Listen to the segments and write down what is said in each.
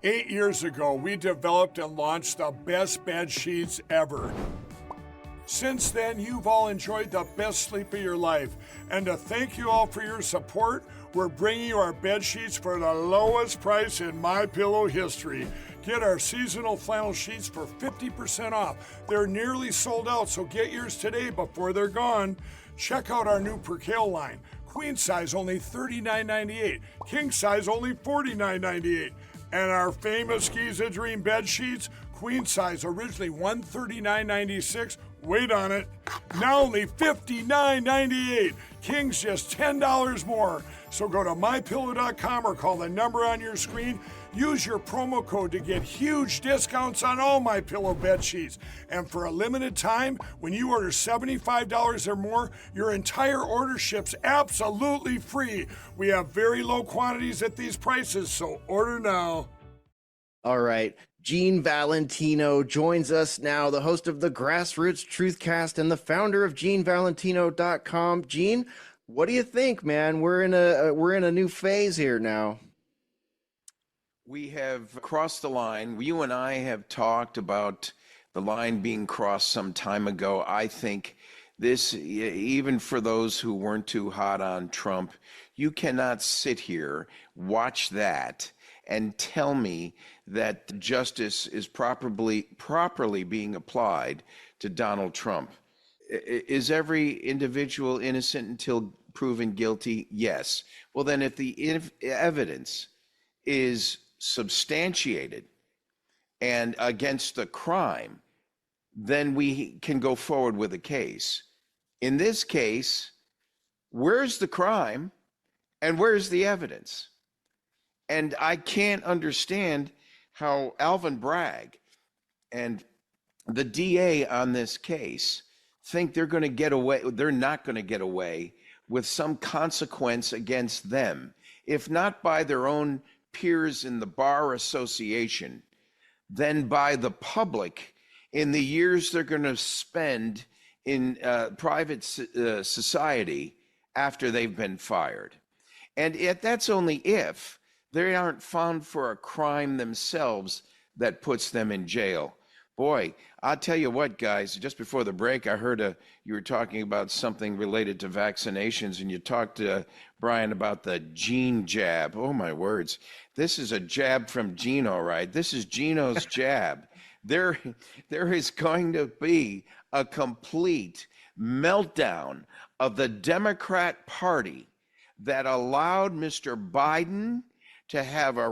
8 years ago, we developed and launched the best bed sheets ever. Since then, you've all enjoyed the best sleep of your life. And to thank you all for your support, we're bringing you our bed sheets for the lowest price in MyPillow history. Get our seasonal flannel sheets for 50% off. They're nearly sold out, so get yours today before they're gone. Check out our new Percale line. Queen size only $39.98. King size only $49.98. And our famous Giza Dream bed sheets, queen size originally $139.96. Wait on it. Now only $59.98. King's just $10 more. So go to mypillow.com or call the number on your screen. Use your promo code to get huge discounts on all MyPillow bed sheets. And for a limited time, when you order $75 or more, your entire order ships absolutely free. We have very low quantities at these prices, so order now. All right. Gene Valentino joins us now, the host of the Grassroots Truthcast and the founder of GeneValentino.com. Gene, what do you think, man? We're in a new phase here now. We have crossed the line. You and I have talked about the line being crossed some time ago. I think this, even for those who weren't too hot on Trump, you cannot sit here, watch that, and tell me that justice is properly being applied to Donald Trump. Is every individual innocent until proven guilty? Yes. Well, then if the evidence is substantiated and against the crime, then we can go forward with a case. In this case, where's the crime and where's the evidence? And I can't understand how Alvin Bragg and the DA on this case think they're going to get away. They're not going to get away with some consequence against them, if not by their own peers in the bar association, then by the public in the years they're going to spend in private society after they've been fired. And that's only if they aren't found for a crime themselves that puts them in jail. Boy, I'll tell you what, guys, just before the break, I heard you were talking about something related to vaccinations, and you talked to Brian about the Gene jab. Oh, my words. This is a jab from Gene, all right. This is Gino's jab. There is going to be a complete meltdown of the Democrat Party that allowed Mr. Biden to have a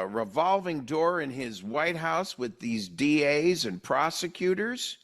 revolving door in his White House with these DAs and prosecutors,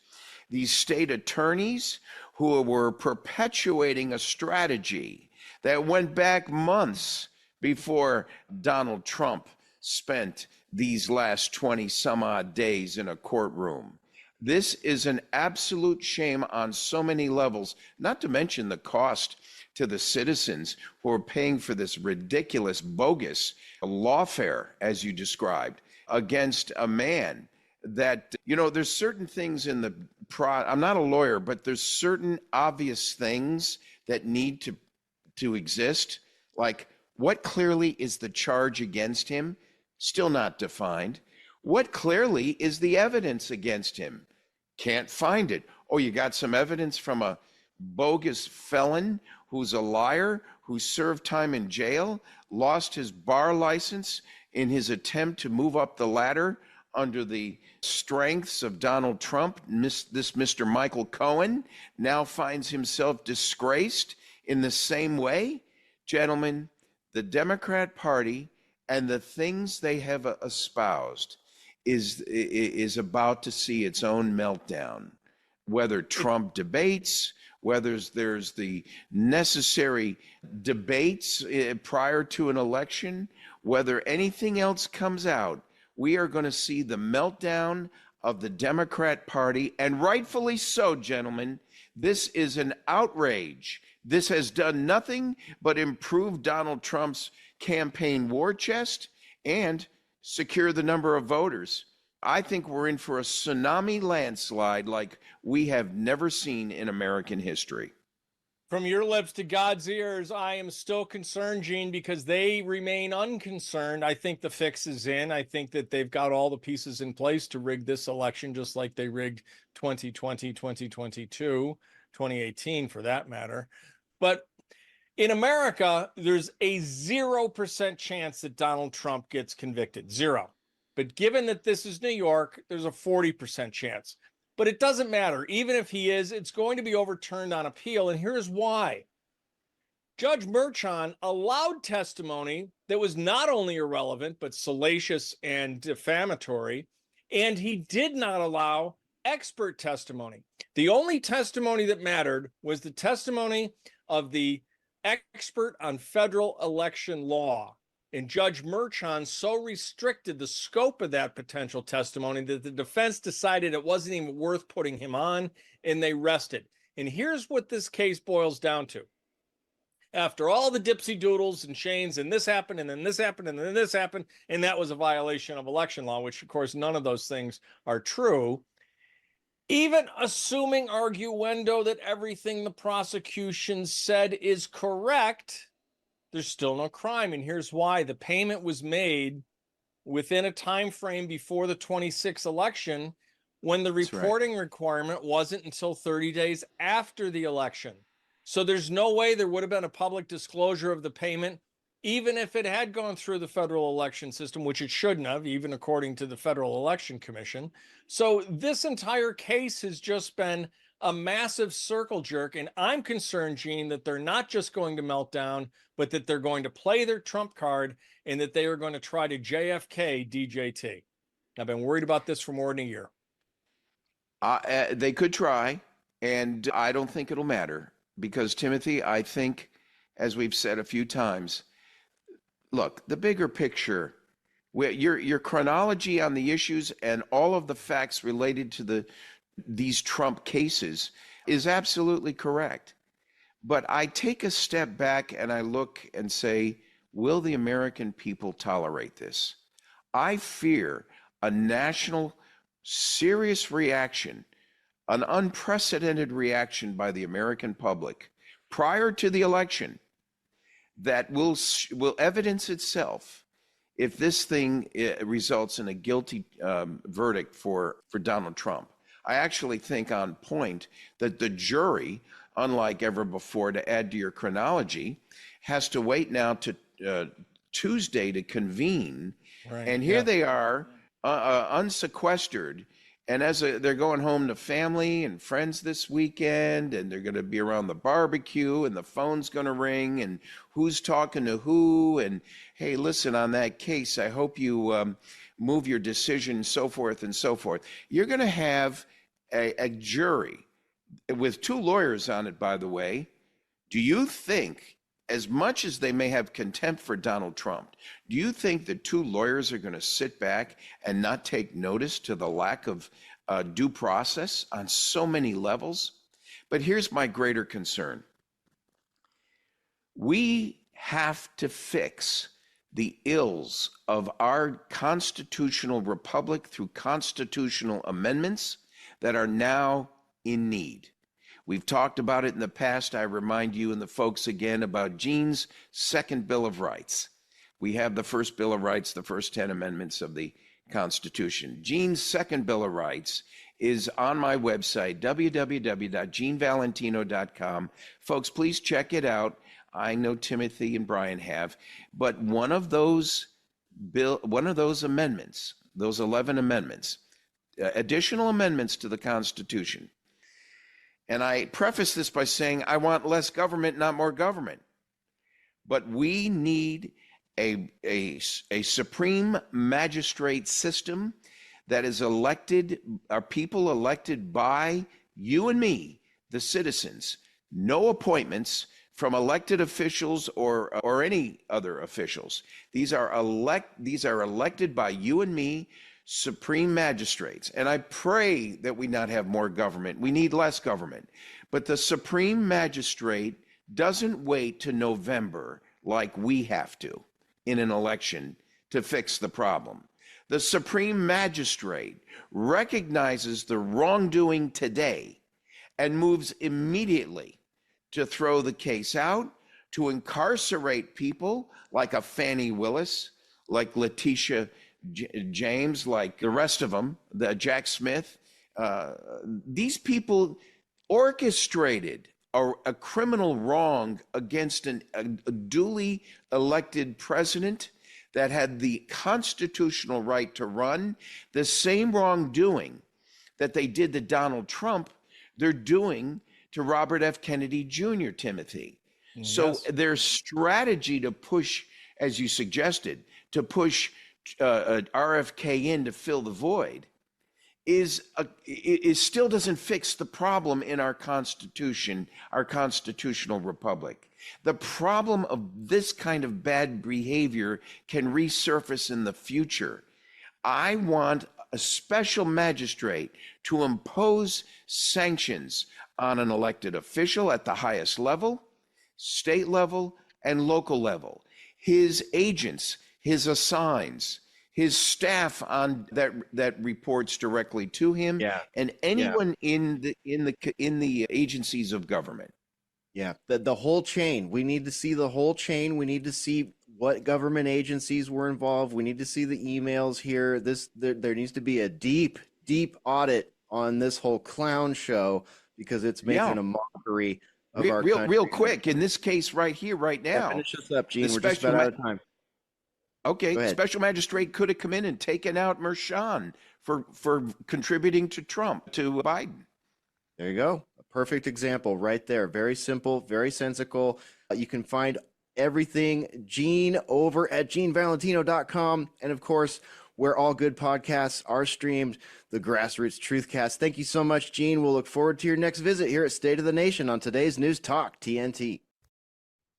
these state attorneys who were perpetuating a strategy that went back months before Donald Trump spent these last 20 some odd days in a courtroom. This is an absolute shame on so many levels, not to mention the cost to the citizens who are paying for this ridiculous, bogus lawfare, as you described, against a man that, there's certain things in the I'm not a lawyer, but there's certain obvious things that need to exist. Like, what clearly is the charge against him? Still not defined. What clearly is the evidence against him? Can't find it. Oh, you got some evidence from a bogus felon who's a liar, who served time in jail, lost his bar license in his attempt to move up the ladder under the strengths of Donald Trump. This Mr. Michael Cohen now finds himself disgraced in the same way. Gentlemen, the Democrat Party and the things they have espoused is about to see its own meltdown. Whether Trump debates, whether there's the necessary debates prior to an election, whether anything else comes out, we are going to see the meltdown of the Democrat Party, and rightfully so, gentlemen. This is an outrage. This has done nothing but improve Donald Trump's campaign war chest and secure the number of voters. I think we're in for a tsunami landslide like we have never seen in American history. From your lips to God's ears, I am still concerned, Gene, because they remain unconcerned. I think the fix is in. I think that they've got all the pieces in place to rig this election, just like they rigged 2020, 2022, 2018 for that matter. But in America, there's a 0% chance that Donald Trump gets convicted. Zero. But given that this is New York, there's a 40% chance. But it doesn't matter. Even if he is, it's going to be overturned on appeal. And here's why. Judge Merchan allowed testimony that was not only irrelevant, but salacious and defamatory. And he did not allow expert testimony. The only testimony that mattered was the testimony of the expert on federal election law. And Judge Merchan so restricted the scope of that potential testimony that the defense decided it wasn't even worth putting him on, and they rested. And here's what this case boils down to. After all the dipsy doodles and chains, and this happened, and then this happened, and then this happened, and that was a violation of election law, which, of course, none of those things are true. Even assuming arguendo that everything the prosecution said is correct, there's still no crime. And here's why. The payment was made within a time frame before the 26th election, when the reporting requirement wasn't until 30 days after the election. So there's no way there would have been a public disclosure of the payment, even if it had gone through the federal election system, which it shouldn't have, even according to the Federal Election Commission. So this entire case has just been a massive circle jerk. And I'm concerned, Gene, that they're not just going to melt down, but that they're going to play their trump card and that they are going to try to JFK DJT. I've been worried about this for more than a year. They could try, and I don't think it'll matter because, Timothy, I think, as we've said a few times, look, the bigger picture, your chronology on the issues and all of the facts related to these Trump cases is absolutely correct. But I take a step back and I look and say, will the American people tolerate this? I fear a national serious reaction, an unprecedented reaction by the American public prior to the election that will evidence itself if this thing results in a guilty verdict for Donald Trump. I actually think on point that the jury, unlike ever before, to add to your chronology, has to wait now to Tuesday to convene. Right, and here they are, unsequestered. And as they're going home to family and friends this weekend, and they're going to be around the barbecue, and the phone's going to ring, and who's talking to who, and hey, listen, on that case, I hope you move your decision, so forth and so forth. You're going to have a jury with two lawyers on it, by the way. Do you think, as much as they may have contempt for Donald Trump, do you think the two lawyers are going to sit back and not take notice to the lack of due process on so many levels? But here's my greater concern. We have to fix the ills of our constitutional republic through constitutional amendments that are now in need. We've talked about it in the past. I remind you and the folks again about Gene's second Bill of Rights. We have the first Bill of Rights, the first 10 amendments of the Constitution. Gene's second Bill of Rights is on my website, www.genevalentino.com. Folks, please check it out. I know Timothy and Brian have, but one of those amendments, those 11 amendments, additional amendments to the Constitution. And I preface this by saying I want less government, not more government. But we need a supreme magistrate system that is elected, are people elected by you and me, the citizens. No appointments from elected officials or any other officials. These are elected by you and me, supreme magistrates. And I pray that we not have more government. We need less government. But the supreme magistrate doesn't wait to November like we have to in an election to fix the problem. The supreme magistrate recognizes the wrongdoing today and moves immediately to throw the case out, to incarcerate people like a Fannie Willis, like Letitia James, like the rest of them, the Jack Smith. These people orchestrated a criminal wrong against a duly elected president that had the constitutional right to run. The same wrongdoing that they did to Donald Trump, they're doing to Robert F. Kennedy Jr., Timothy. So Yes. their strategy to push, as you suggested, to push RFK in to fill the void is still doesn't fix the problem in our Constitution, our constitutional republic. The problem of this kind of bad behavior can resurface in the future. I want a special magistrate to impose sanctions on an elected official at the highest level, state level, and local level. His agents, his assigns, his staff on that reports directly to him, Yeah. and anyone in the agencies of government. Yeah, the whole chain. We need to see the whole chain. We need to see what government agencies were involved. We need to see the emails here. There needs to be a deep audit on this whole clown show because it's making a mockery of our country. Real quick, in this case right here, right now. Finish this up, Gene. We're just about out of time. Okay, special magistrate could have come in and taken out Mershon for contributing to Trump, to Biden. There you go. A perfect example right there. Very simple, very sensical. You can find everything, Gene, over at genevalentino.com. And of course, where all good podcasts are streamed, the Grassroots Truthcast. Thank you so much, Gene. We'll look forward to your next visit here at State of the Nation on today's News Talk, TNT.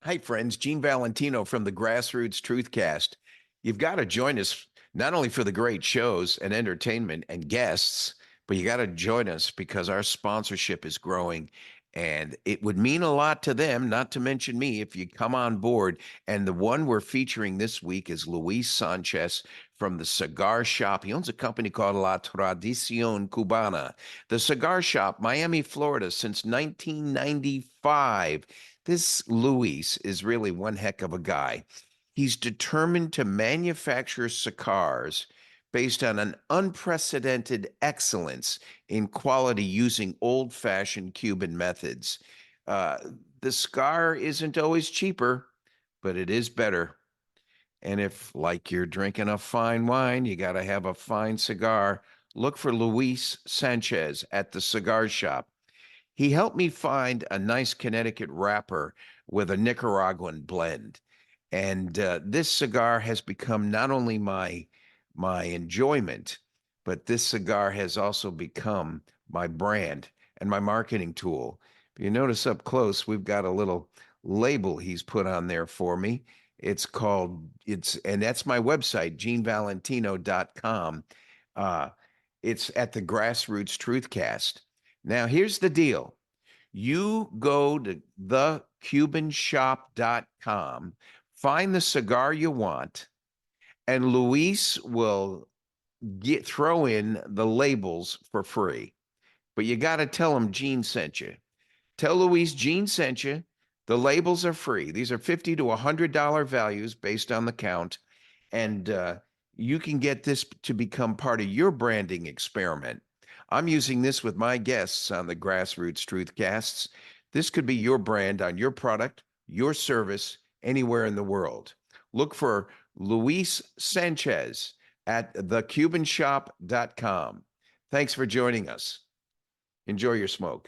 Hi, friends. Gene Valentino from the Grassroots Truthcast. You've got to join us not only for the great shows and entertainment and guests, but you got to join us because our sponsorship is growing, and it would mean a lot to them, not to mention me, if you come on board. And the one we're featuring this week is Luis Sanchez from the Cigar Shop. He owns a company called La Tradicion Cubana. The Cigar Shop, Miami, Florida, since 1995. This Luis is really one heck of a guy. He's determined to manufacture cigars based on an unprecedented excellence in quality using old-fashioned Cuban methods. The cigar isn't always cheaper, but it is better. And if, like you're drinking a fine wine, you got to have a fine cigar, look for Luis Sanchez at the Cigar Shop. He helped me find a nice Connecticut wrapper with a Nicaraguan blend. And this cigar has become not only my enjoyment, but this cigar has also become my brand and my marketing tool. If you notice up close, we've got a little label he's put on there for me. And that's my website, genevalentino.com. It's at the Grassroots Truthcast. Now, here's the deal. You go to thecubanshop.com, find the cigar you want, and Luis will throw in the labels for free. But you got to tell him Gene sent you. Tell Luis Gene sent you. The labels are free. These are $50 to $100 values based on the count. And you can get this to become part of your branding experiment. I'm using this with my guests on the Grassroots Truthcasts. This could be your brand on your product, your service, anywhere in the world. Look for Luis Sanchez at thecubanshop.com. Thanks for joining us. Enjoy your smoke.